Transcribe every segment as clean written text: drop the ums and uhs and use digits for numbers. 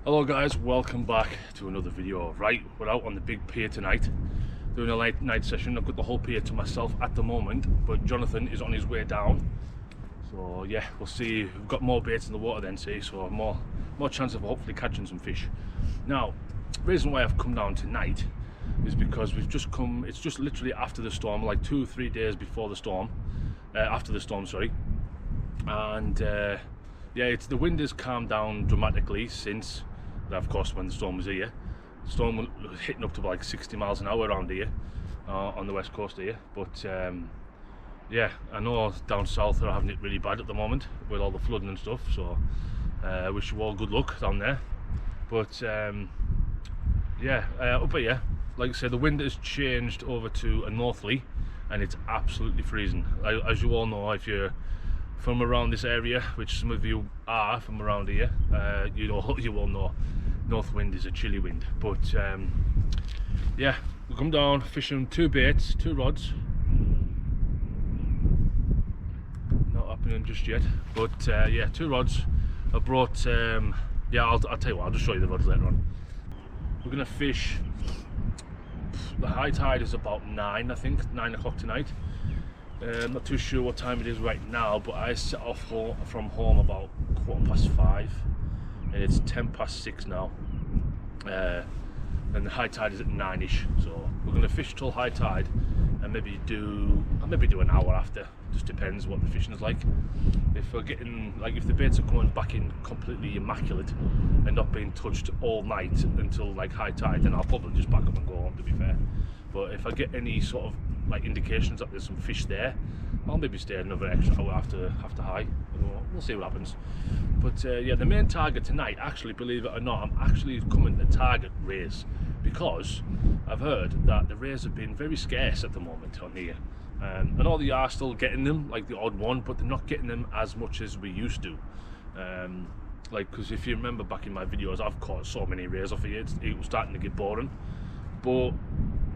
Hello guys, welcome back to another video. Right, we're out on the big pier tonight doing a late night session. I've got the whole pier to myself at the moment, but Jonathan is on his way down. So yeah, we'll see. We've got more baits in the water then, see, so more chance of hopefully catching some fish. Now, the reason why I've come down tonight is because we've just come, it's just literally after the storm, like 2-3 days before the storm, after the storm, sorry. And yeah, the wind has calmed down dramatically since, of course, when the storm was here. The storm was hitting up to like 60 miles an hour around here, on the west coast here. But yeah, I know down south they're having it really bad at the moment with all the flooding and stuff. So I wish you all good luck down there. But yeah, up here, like I said, the wind has changed over to a northerly, and it's absolutely freezing. As you all know, if you're from around this area, which some of you are from around here, you all know north wind is a chilly wind. But yeah, we come down fishing 2 baits, 2 rods. Not happening just yet, but yeah, 2 rods. I brought yeah, I'll tell you what, I'll just show you the rods later on. We're gonna fish. The high tide is about 9, I think, 9 o'clock tonight. I'm not too sure what time it is right now, but I set off from home about 5:15, and it's 6:10 now. And the high tide is at 9ish, so we're going to fish till high tide, and maybe do an hour after. Just depends what the fishing is like. If we're getting, like, if the baits are coming back in completely immaculate and not being touched all night until like high tide, then I'll probably just back up and go home, to be fair. But if I get any sort of like indications that there's some fish there, I'll maybe stay another extra hour after high. We'll see what happens. But yeah, the main target tonight, actually, believe it or not, I'm actually coming to target rays, because I've heard that the rays have been very scarce at the moment on here. I know they are still getting them, like the odd one, but they're not getting them as much as we used to. Like, because if you remember back in my videos, I've caught so many rays off here, it was starting to get boring. But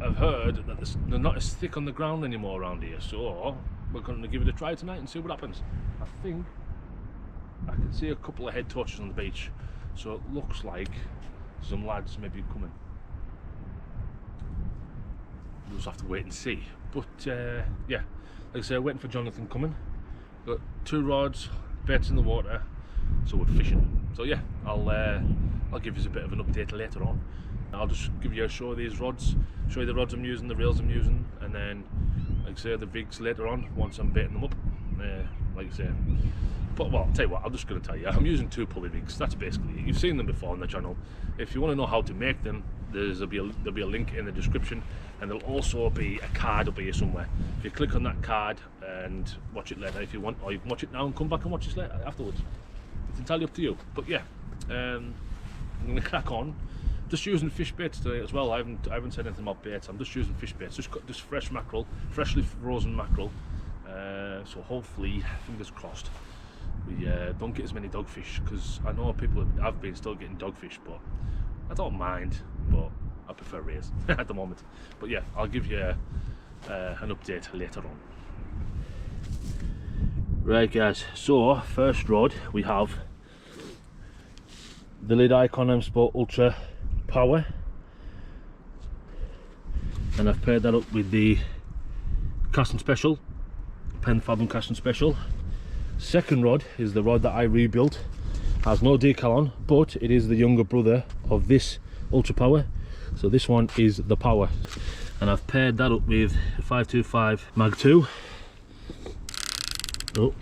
I've heard that they're not as thick on the ground anymore around here, so we're going to give it a try tonight and see what happens. I think I can see a couple of head torches on the beach, so it looks like some lads may be coming. We'll just have to wait and see. But yeah, like I say, waiting for Jonathan coming. Got 2 rods, baits in the water, so we're fishing. So yeah, I'll give you a bit of an update later on. I'll just give you a show of these rods, show you the rods I'm using, the reels I'm using, and then, like I say, the rigs later on once I'm baiting them up. Like I say, but well, I'll tell you what, I'm just going to tell you, I'm using 2 pulley rigs. That's basically it. You've seen them before on the channel. If you want to know how to make them, there'll be a link in the description, and there'll also be a card up here somewhere. If you click on that card and watch it later if you want, or you can watch it now and come back and watch it later afterwards. It's entirely up to you. But yeah, I'm going to crack on. Just using fish baits today as well. I haven't said anything about baits. I'm just using fish baits. Just fresh mackerel, freshly frozen mackerel. So hopefully, fingers crossed, we don't get as many dogfish, because I know people have been still getting dogfish, but I don't mind. But I prefer rays at the moment. But yeah, I'll give you an update later on. Right guys, so first rod we have the Lid Icon M Sport Ultra Power, and I've paired that up with the Casting Special, Pen Fathom Casting Special. Second rod is the rod that I rebuilt, has no decal on, but it is the younger brother of this Ultra Power, so this one is the Power, and I've paired that up with 525 Mag 2. Oh,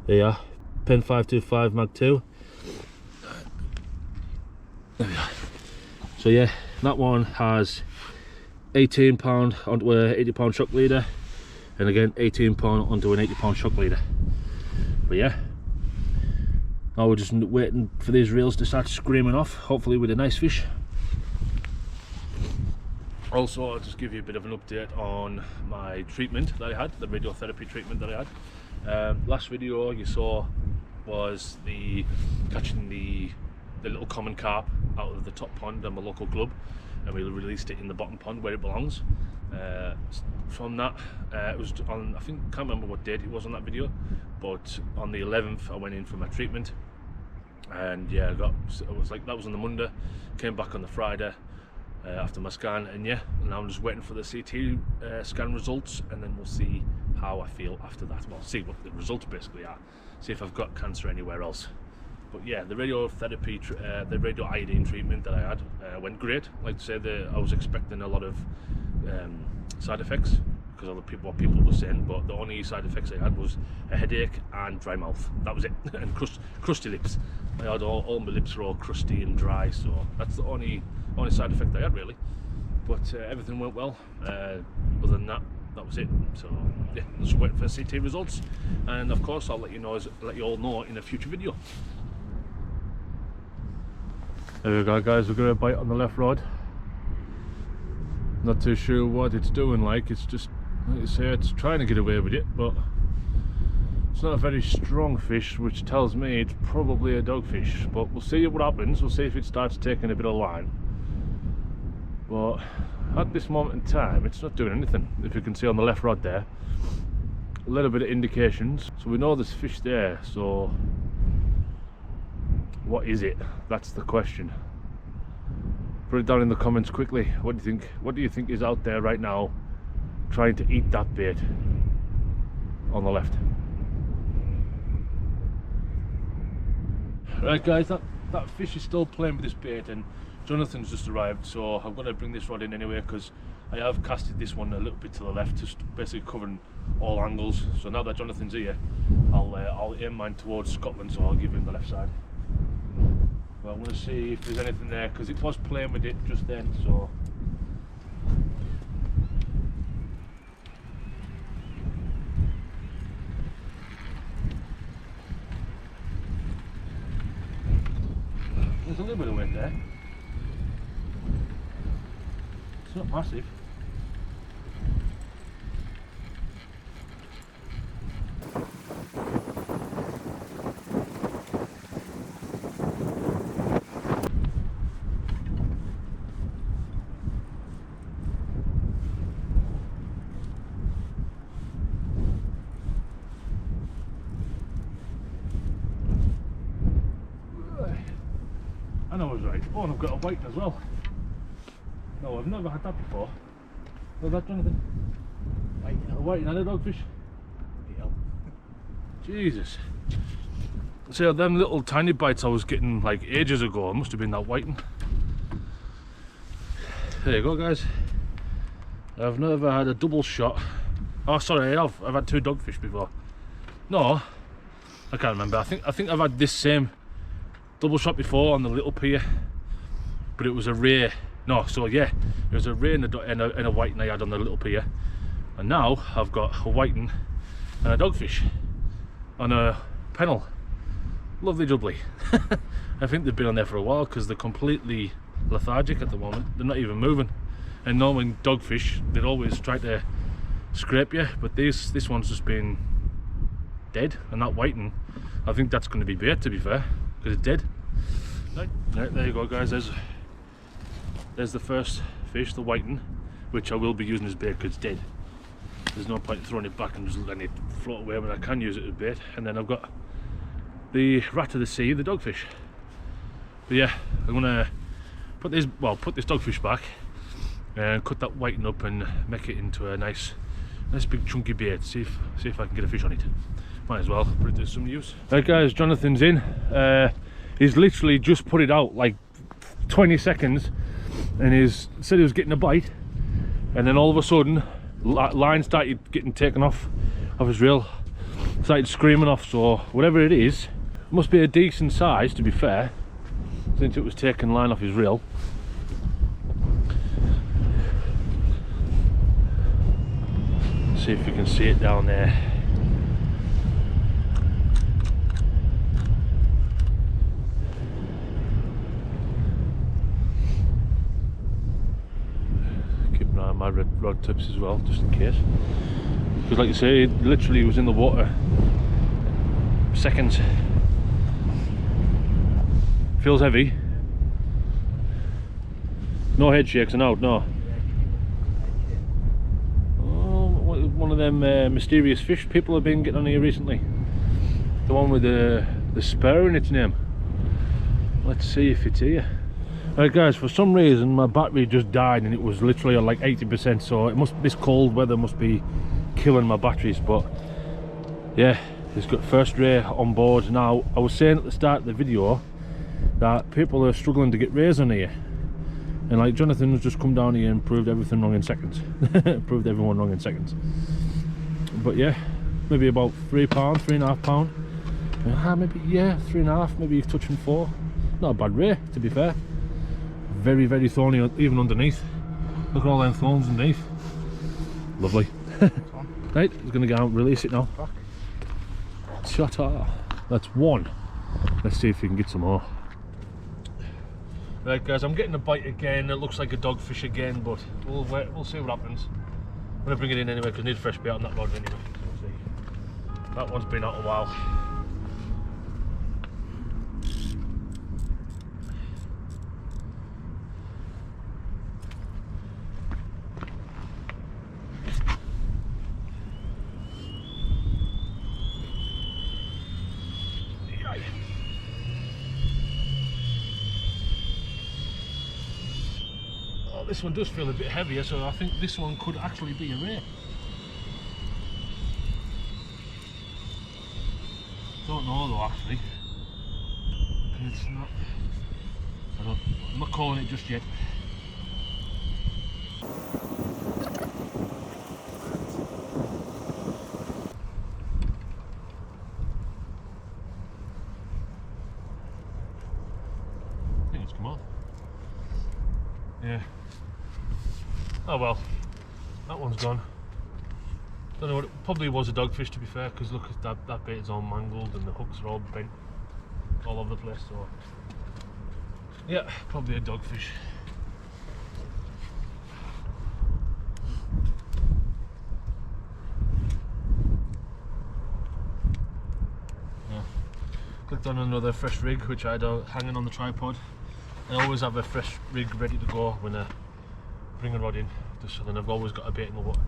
there you are, Pen 525 Mag 2. There we are. So yeah, that one has 18 pound onto a 80 pound shock leader, and again 18 pound onto an 80 pound shock leader. But yeah, now we're just waiting for these reels to start screaming off, hopefully with a nice fish. Also, I'll just give you a bit of an update on my treatment that I had, the radiotherapy treatment that I had. Last video you saw was catching the little common carp out of the top pond at my local club, and we released it in the bottom pond where it belongs. From that, it was on, I can't remember what date it was on that video, but on the 11th I went in for my treatment, And yeah, that was on the Monday. Came back on the Friday after my scan, and yeah, now I'm just waiting for the CT scan results, and then we'll see how I feel after that. Well, see what the results basically are, see if I've got cancer anywhere else. But yeah, the radiotherapy, the radioiodine treatment that I had went great. Like I said, I was expecting a lot of side effects because of what people were saying, but the only side effects I had was a headache and dry mouth. That was it, and crusty lips. I had all my lips were all crusty and dry, so that's the only side effect I had really. But everything went well. Other than that, that was it. So yeah, just waiting for CT results, and of course I'll let you all know in a future video. There we go, guys. We're going to bite on the left rod. Not too sure what it's doing. Like, it's just, like I say, it's trying to get away with it, but it's not a very strong fish, which tells me it's probably a dogfish. But we'll see what happens. We'll see if it starts taking a bit of line. But at this moment in time, it's not doing anything. If you can see on the left rod there, a little bit of indications. So we know there's fish there. So what is it? That's the question. Put it down in the comments quickly. What do you think? What do you think is out there right now trying to eat that bait on the left? Right, guys, that fish is still playing with this bait, and Jonathan's just arrived, so I'm going to bring this rod in anyway, because I have casted this one a little bit to the left, just basically covering all angles. So now that Jonathan's here, I'll aim mine towards Scotland, so I'll give him the left side. But I want to see if there's anything there, because it was playing with it just then, so. There's a little bit of weight there. It's not massive. I was right. Oh, and I've got a white as well. No, I've never had that before. What's that, Jonathan? A white and a dogfish? Yeah. Jesus. So them little tiny bites I was getting like ages ago, it must have been that whiting. There you go, guys. I've never had a double shot. Oh, sorry, I've had two dogfish before. No, I can't remember. I think I've had this same double shot before on the little pier, but it was a ray. No, so yeah, it was a ray and a whiting I had on the little pier, and now I've got a whiting and a dogfish on a pennel. Lovely jubbly. I think they've been on there for a while because they're completely lethargic at the moment. They're not even moving. And normally dogfish, they'd always try to scrape you, but this one's just been dead. And that whiting, I think that's going to be bait, to be fair, because it's dead. Right, there you go, guys. There's the first fish, the whiting, which I will be using as bait because it's dead. There's no point in throwing it back and just letting it float away when I can use it as bait. And then I've got the rat of the sea, the dogfish. But yeah, I'm gonna put this dogfish back and cut that whiting up and make it into a nice big chunky bait. See if I can get a fish on it. Might as well put it to some use. Right, guys, Jonathan's in. He's literally just put it out like 20 seconds, and he's said he was getting a bite, and then all of a sudden line started getting taken off his reel, started screaming off. So whatever it is, it must be a decent size, to be fair, since it was taking line off his reel. See if you can see it down there. Keep an eye on my red rod tips as well, just in case. Because like you say, it literally was in the water seconds. Feels heavy. No head shakes and out, no. One of them mysterious fish people have been getting on here recently. The one with the spur in its name. Let's see if it's here. Right guys, for some reason my battery just died and it was literally on like 80%, so it must, this cold weather must be killing my batteries. But yeah, it's got first ray on board. Now I was saying at the start of the video that people are struggling to get rays on here, and like Jonathan has just come down here and proved everything wrong in seconds. Proved everyone wrong in seconds. But yeah, maybe about £3, £3.5. Maybe, yeah, 3.5, maybe touching 4. Not a bad ray, to be fair. Very, very thorny, even underneath. Look at all them thorns underneath. Lovely. Right, he's going to go out and release it now. Shut up. That's one. Let's see if we can get some more. Right guys, I'm getting a bite again. It looks like a dogfish again, but we'll see what happens. I'm going to bring it in anyway because I need fresh bait on that rod anyway. So we'll see. That one's been out a while. This one does feel a bit heavier, so I think this one could actually be a ray. Don't know though, actually. It's not. I'm not calling it just yet. I think it's come off. Yeah. Oh well, that one's gone. Don't know what it probably was, a dogfish to be fair, because look at that bait is all mangled and the hooks are all bent all over the place. So yeah, probably a dogfish. Yeah. Clicked on another fresh rig which I had hanging on the tripod. I always have a fresh rig ready to go when I bring a rod in, just so then I've always got a bait in the water.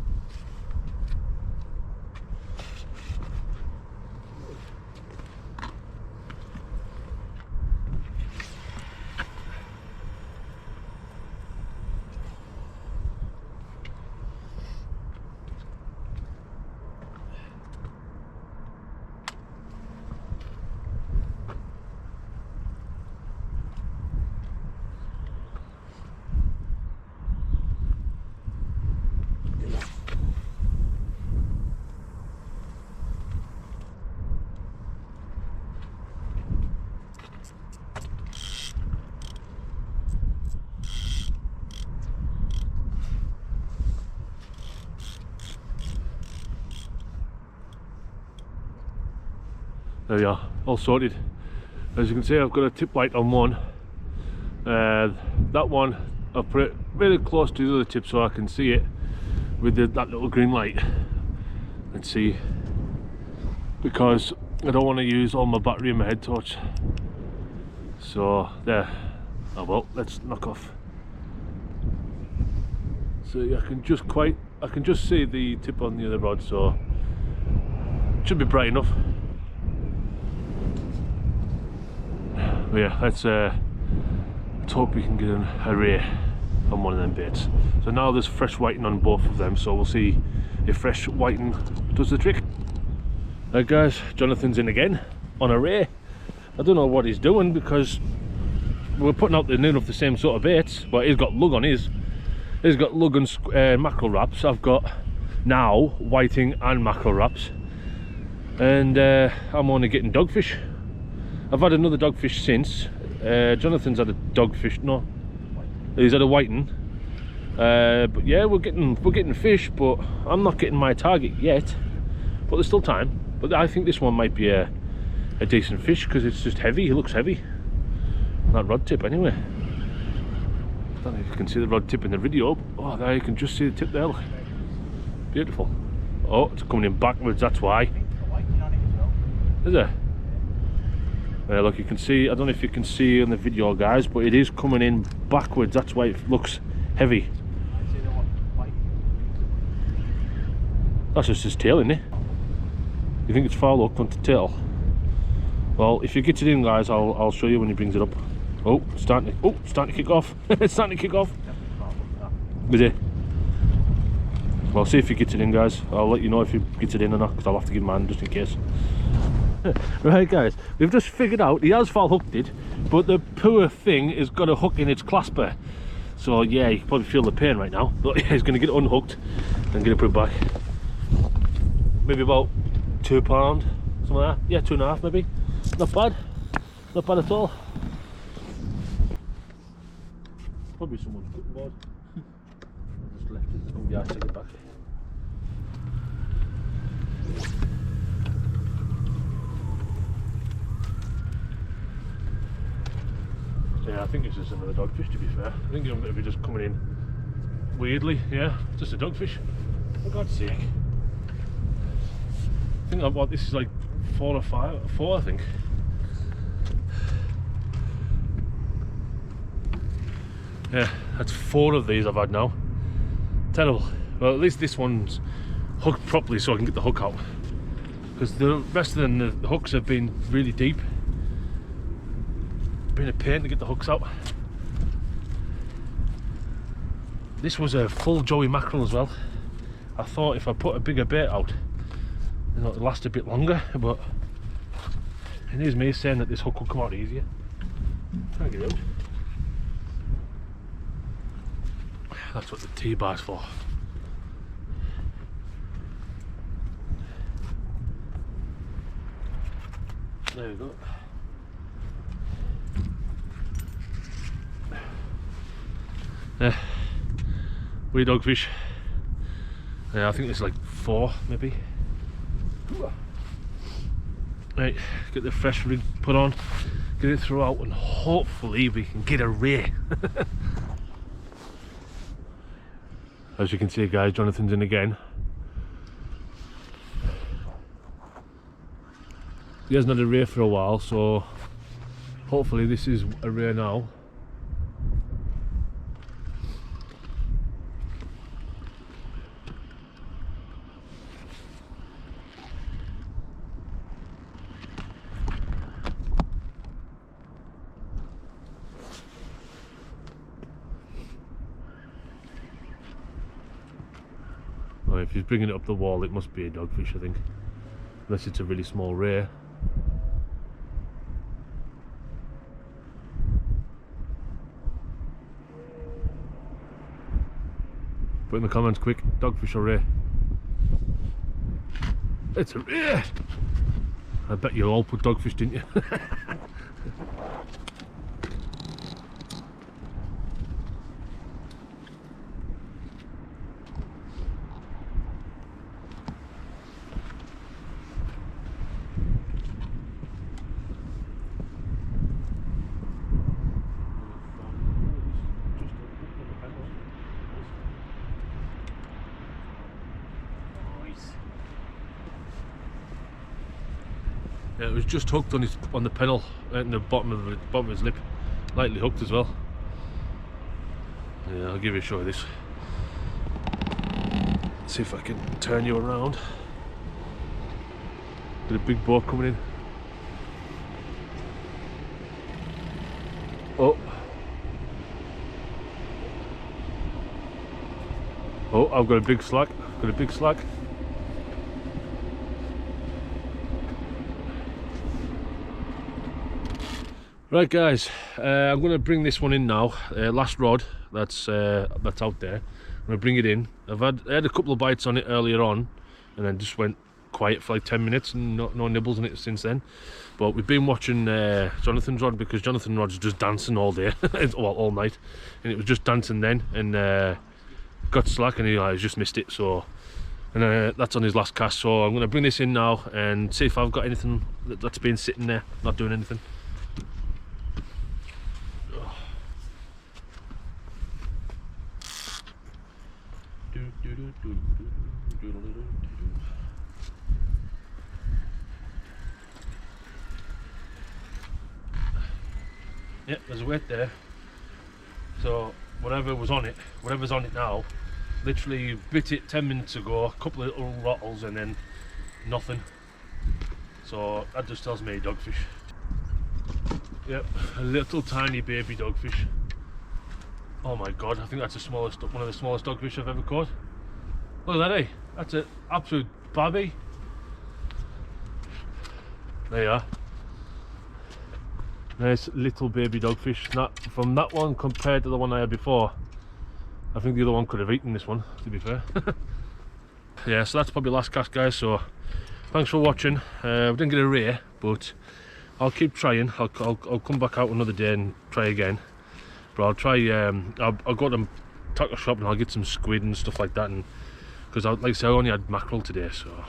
There we are, all sorted. As you can see, I've got a tip light on one. That one, I've put it really close to the other tip so I can see it with that little green light. Let's see, because I don't want to use all my battery in my head torch. So there. Oh well, let's knock off. So I can just see the tip on the other rod, so it should be bright enough. But yeah, let's hope we can get an array on one of them baits. So now there's fresh whiting on both of them, so we'll see if fresh whiting does the trick. Right guys, Jonathan's in again on a ray. I don't know what he's doing because we're putting out near enough the same sort of baits, but he's got lug on his. He's got lug and mackerel wraps. I've got now whiting and mackerel wraps, and I'm only getting dogfish. I've had another dogfish since. Jonathan's had a dogfish. No, he's had a whiting. But yeah, we're getting fish, but I'm not getting my target yet. But there's still time. But I think this one might be a decent fish because it's just heavy. He looks heavy. That rod tip, anyway. I don't know if you can see the rod tip in the video. Oh, there you can just see the tip there. Look. Beautiful. Oh, it's coming in backwards. That's why. Is it? Look, you can see, I don't know if you can see on the video guys, but it is coming in backwards. That's why it looks heavy. That's just his tail, isn't it? You think it's foul hook on the tail? Well, if you get it in guys, I'll show you when he brings it up. Oh, starting to kick off. It's starting to kick off. Is it? Well, see if he gets it in, guys. I'll let you know if he gets it in or not, because I'll have to give him a hand just in case. Right, guys, we've just figured out he has foul hooked it, but the poor thing has got a hook in its clasper. So yeah, you can probably feel the pain right now. But yeah, he's going to get it unhooked and get it put back. Maybe about £2, something like that. Yeah, 2.5 maybe. Not bad. Not bad at all. Probably someone's cutting board. I just left it. Oh yeah, I'll take it back. Yeah, I think it's just another dogfish, to be fair. I think it'll be just coming in weirdly. Yeah, just a dogfish. For God's sake. I think what this is like 4 or 5, 4 I think. Yeah, that's 4 of these I've had now. Terrible. Well, at least this one's hooked properly so I can get the hook out. Because the rest of them, the hooks have been really deep. Been a pain to get the hooks out. This was a full joey mackerel as well. I thought if I put a bigger bait out, you know, it'd last a bit longer, but it is me saying that this hook will come out easier. Try and get it out. That's what the T-bar's for. There we go. Yeah, wee dogfish. Yeah, I think there's like 4 maybe. Right, get the fresh rig put on, get it throughout, and hopefully we can get a ray. As you can see, guys, Jonathan's in again. He hasn't had a ray for a while, so hopefully this is a ray now. Well, if he's bringing it up the wall, it must be a dogfish, I think, unless it's a really small ray. Put in the comments quick, dogfish or ray. It's a ray! I bet you all put dogfish, didn't you? Yeah, it was just hooked on the pennel, right in the bottom of his lip, lightly hooked as well. Yeah, I'll give you a show of this. See if I can turn you around. Got a big boat coming in. Oh. Oh, I've got a big slack. Got a big slack. Right, guys, I'm going to bring this one in now. Last rod that's out there. I'm going to bring it in. I had a couple of bites on it earlier on, and then just went quiet for like 10 minutes and no nibbles on it since then. But we've been watching Jonathan's rod, because Jonathan's rod's just dancing all day, well, all night, and it was just dancing then, and got slack, and he's just missed it. So, and that's on his last cast. So I'm going to bring this in now and see if I've got anything that's been sitting there, not doing anything. Yep, there's a weight there. So whatever's on it now, literally bit it 10 minutes ago, a couple of little rattles and then nothing. So that just tells me dogfish. Yep, a little tiny baby dogfish. Oh my god, I think that's the smallest, one of the smallest dogfish I've ever caught. Look at that, eh? That's an absolute babby. There you are. Nice little baby dogfish. Not from that one compared to the one I had before. I think the other one could have eaten this one, to be fair. Yeah, so that's probably last cast, guys. So thanks for watching. We didn't get a ray, but I'll keep trying. I'll come back out another day and try again. But I'll try. I'll go to the tackle shop and I'll get some squid and stuff like that. And because like I said, I only had mackerel today, so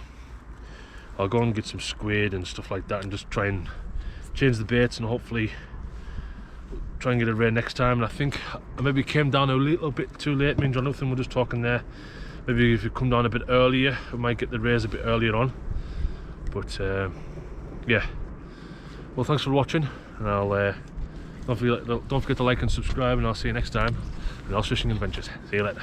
I'll go and get some squid and stuff like that and just try and change the baits and hopefully try and get a ray next time. And I think I maybe came down a little bit too late. Me and Jonathan were just talking there. Maybe if you come down a bit earlier, we might get the rays a bit earlier on. But yeah. Well, thanks for watching, and I'll don't forget to like and subscribe, and I'll see you next time in Earl's Fishing Adventures. See you later.